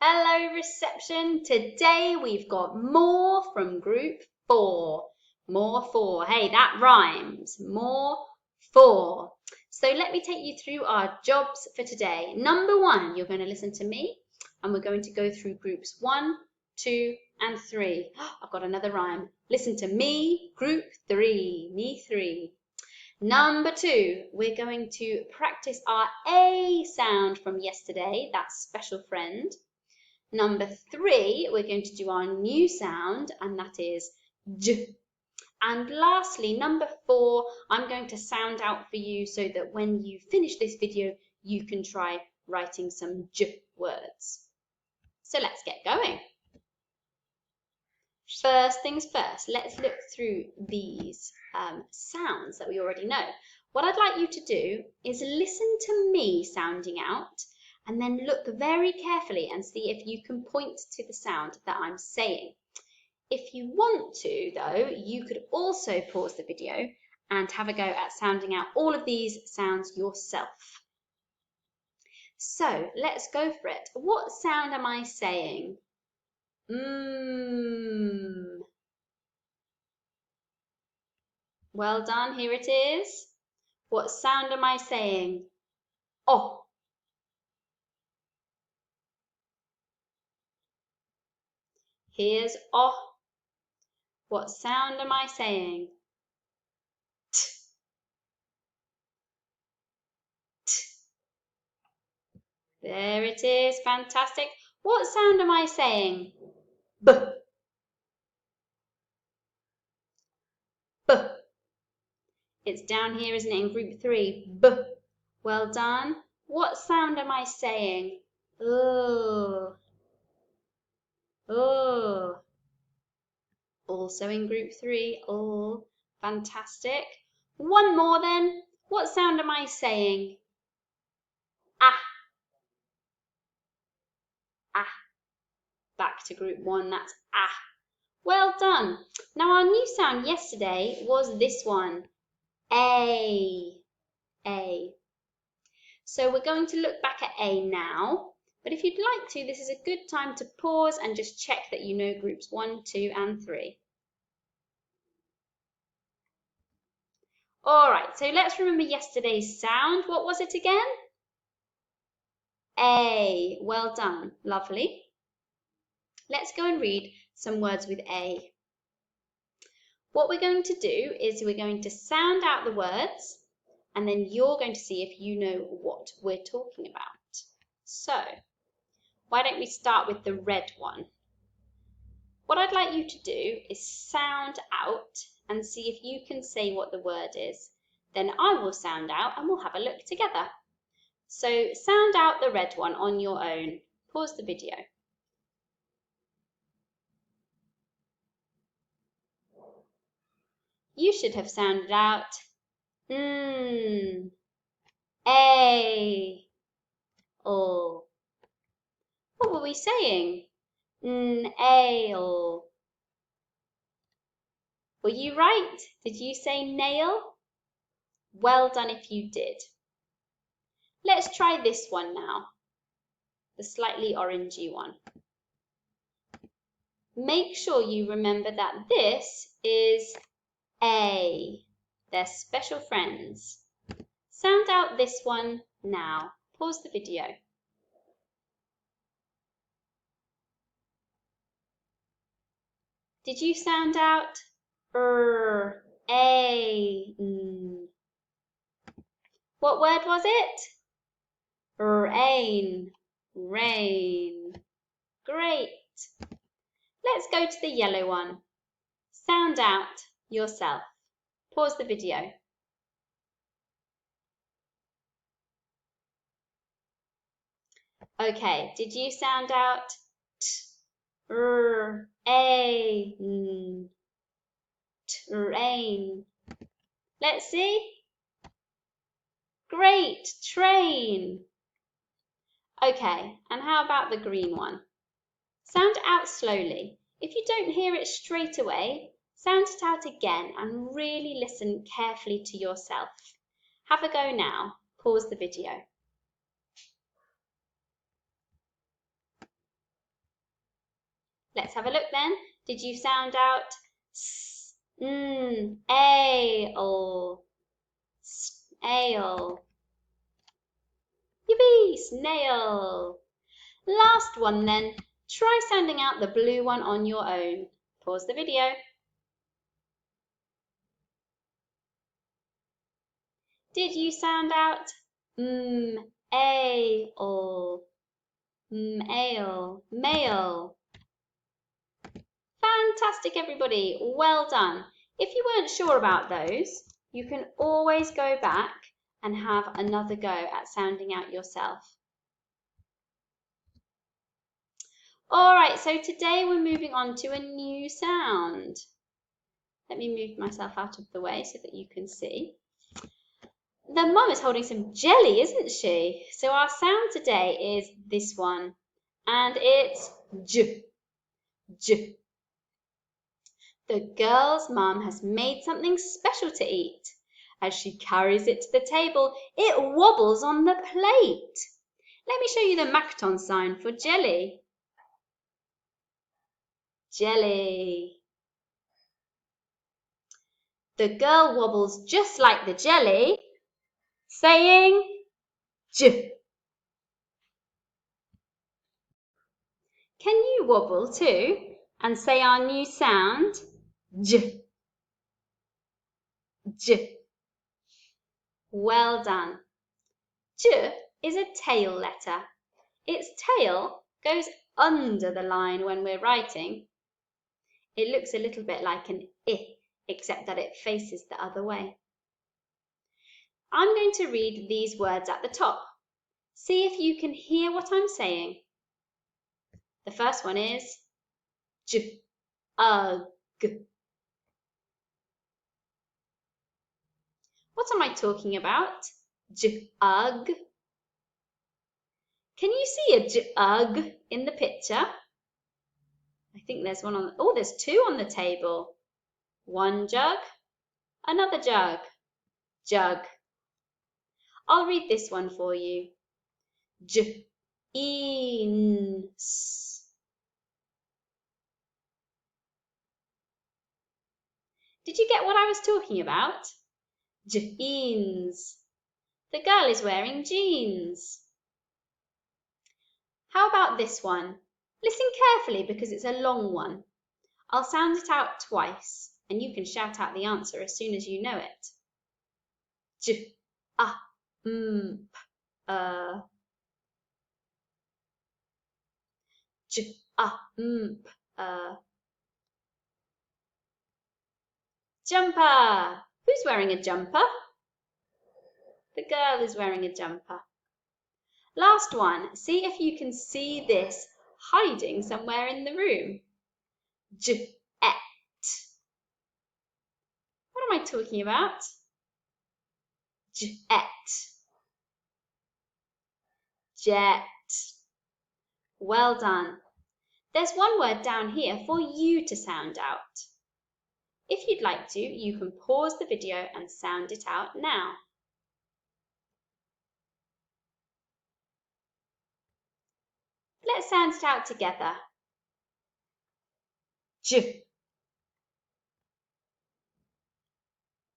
Hello reception. Today we've got more from group 4. More 4. Hey, that rhymes. More 4. So let me take you through our jobs for today. Number 1, you're going to listen to me and we're going to go through groups 1, 2 and 3. I've got another rhyme. Listen to me, group 3. Me 3. Number 2, we're going to practice our A sound from yesterday, that special friend. Number 3, we're going to do our new sound, and that is J. And lastly, number 4, I'm going to sound out for you so that when you finish this video, you can try writing some J words. So let's get going. First things first, let's look through these sounds that we already know. What I'd like you to do is listen to me sounding out and then look very carefully and see if you can point to the sound that I'm saying. If you want to, though, you could also pause the video and have a go at sounding out all of these sounds yourself. So let's go for it. What sound am I saying? Well done, here it is. What sound am I saying? Oh. Here's oh. What sound am I saying? T. T. There it is, fantastic. What sound am I saying? B. B. It's down here, isn't it, in group 3? B. Well done. What sound am I saying? Oh. Oh. Also in group 3. Oh, fantastic. One more then. What sound am I saying? Ah. Ah. Back to group 1, that's ah. Well done. Now our new sound yesterday was this one. A. A. So we're going to look back at A now. But if you'd like to, this is a good time to pause and just check that you know groups 1, 2 and 3. All right, so let's remember yesterday's sound. What was it again? A. Well done. Lovely. Let's go and read some words with A. What we're going to do is we're going to sound out the words and then you're going to see if you know what we're talking about. So, why don't we start with the red one? What I'd like you to do is sound out and see if you can say what the word is. Then I will sound out and we'll have a look together. So sound out the red one on your own. Pause the video. You should have sounded out A. Oh. What were we saying? Ale. Were you right? Did you say nail? Well done if you did. Let's try this one now, the slightly orangey one. Make sure you remember that this is A. They're special friends. Sound out this one now. Pause the video. Did you sound out A? What word was it? Rain. Rain. Great. Let's go to the yellow one. Sound out yourself. Pause the video. Okay, did you sound out rain? Let's see. Great, train. Okay, and how about the green one? Sound out slowly. If you don't hear it straight away, sound it out again and really listen carefully to yourself. Have a go now. Pause the video. Let's have a look then. Did you sound out s, ale, ale? Yippee, snail. Last one then. Try sounding out the blue one on your own. Pause the video. Did you sound out ale, ale, male? Fantastic, everybody. Well done. If you weren't sure about those, you can always go back and have another go at sounding out yourself. All right, so today we're moving on to a new sound. Let me move myself out of the way so that you can see. The mum is holding some jelly, isn't she? So our sound today is this one, and it's j, j. The girl's mum has made something special to eat. As she carries it to the table, it wobbles on the plate. Let me show you the Macton sign for jelly. Jelly. The girl wobbles just like the jelly, saying j. Can you wobble too and say our new sound? J. J. Well done. J is a tail letter. Its tail goes under the line when we're writing. It looks a little bit like an I, except that it faces the other way. I'm going to read these words at the top. See if you can hear what I'm saying. The first one is j, g. What am I talking about? Jug. Can you see a jug in the picture? I think there's one on, oh, there's two on the table. One jug, another jug. Jug. I'll read this one for you. Jeans. Did you get what I was talking about? Jeans. The girl is wearing jeans. How about this one? Listen carefully because it's a long one. I'll sound it out twice and you can shout out the answer as soon as you know it. J, a, m, p, j, a, m, p, Jumper. Who's wearing a jumper? The girl is wearing a jumper. Last one. See if you can see this hiding somewhere in the room. Jet. What am I talking about? Jet. Jet. Well done. There's one word down here for you to sound out. If you'd like to, you can pause the video and sound it out now. Let's sound it out together. J.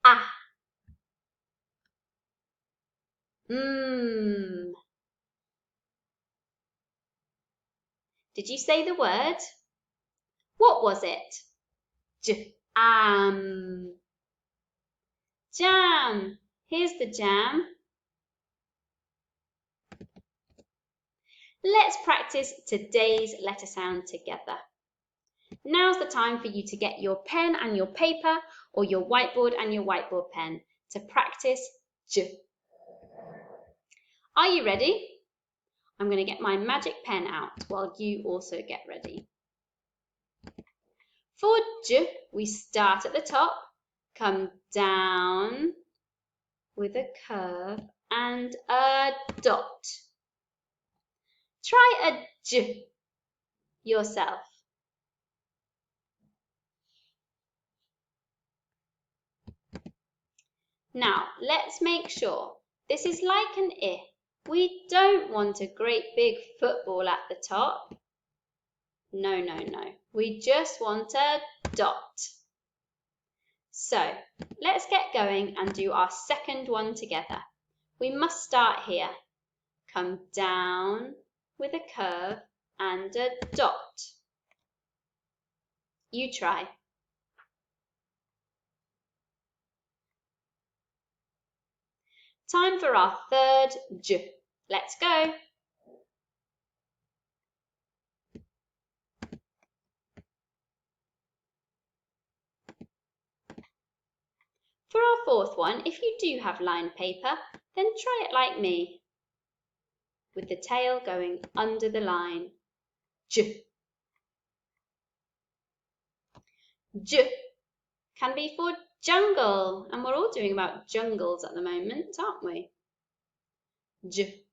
Ah. Mmm. Did you say the word? What was it? Jam. Jam. Here's the jam. Let's practice today's letter sound together. Now's the time for you to get your pen and your paper or your whiteboard and your whiteboard pen to practice J. Are you ready? I'm going to get my magic pen out while you also get ready. For J, we start at the top, come down with a curve and a dot. Try a J yourself. Now, let's make sure. This is like an I. We don't want a great big football at the top. No, no, no. We just want a dot. So let's get going and do our second one together. We must start here. Come down with a curve and a dot. You try. Time for our third j. Let's go. For our fourth one, if you do have lined paper, then try it like me, with the tail going under the line. J. J can be for jungle, and we're all doing about jungles at the moment, aren't we? J.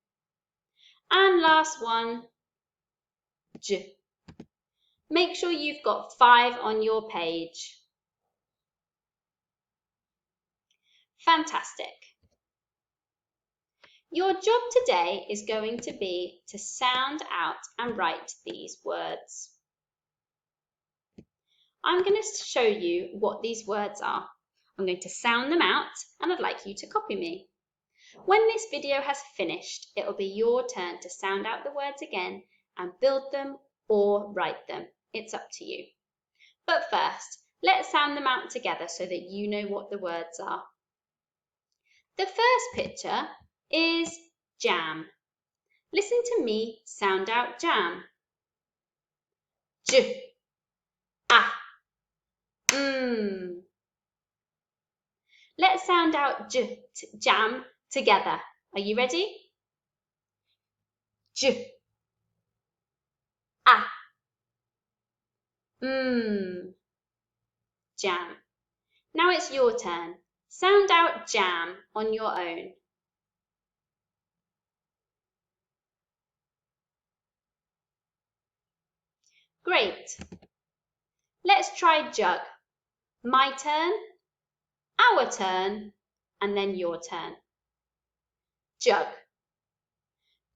And last one, J. Make sure you've got 5 on your page. Fantastic. Your job today is going to be to sound out and write these words. I'm going to show you what these words are. I'm going to sound them out and I'd like you to copy me. When this video has finished, it'll be your turn to sound out the words again and build them or write them. It's up to you. But first, let's sound them out together so that you know what the words are. The first picture is jam. Listen to me sound out jam. J, ah, Let's sound out jam together. Are you ready? J, ah, jam. Now it's your turn. Sound out jam on your own. Great. Let's try jug. My turn, our turn, and then your turn. Jug.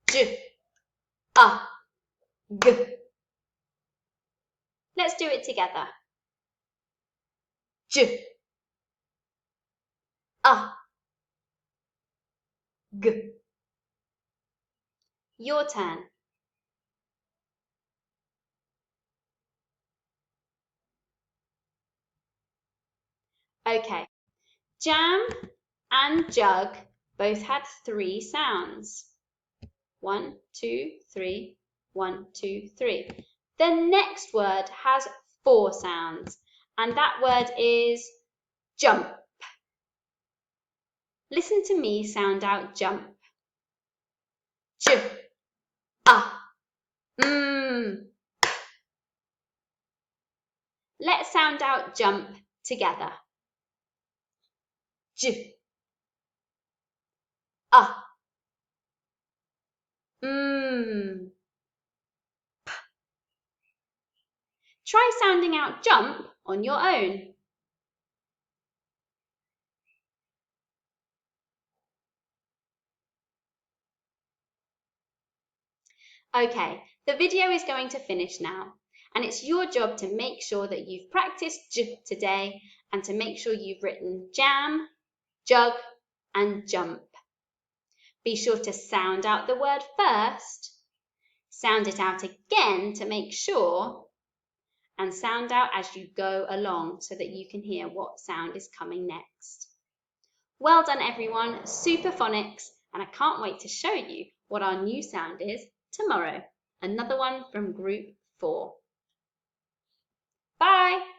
J, ah, g. Let's do it together. J, ah, g. Your turn. Okay. Jam and jug both had 3 sounds. 1, 2, 3, 1, 2, 3. The next word has 4 sounds, and that word is jump. Listen to me sound out jump. J, ah, Let's sound out jump together. J, ah, Try sounding out jump on your own. Okay, the video is going to finish now, and it's your job to make sure that you've practiced j today and to make sure you've written jam, jug, and jump. Be sure to sound out the word first, sound it out again to make sure, and sound out as you go along so that you can hear what sound is coming next. Well done everyone, super phonics, and I can't wait to show you what our new sound is tomorrow. Another one from group 4. Bye!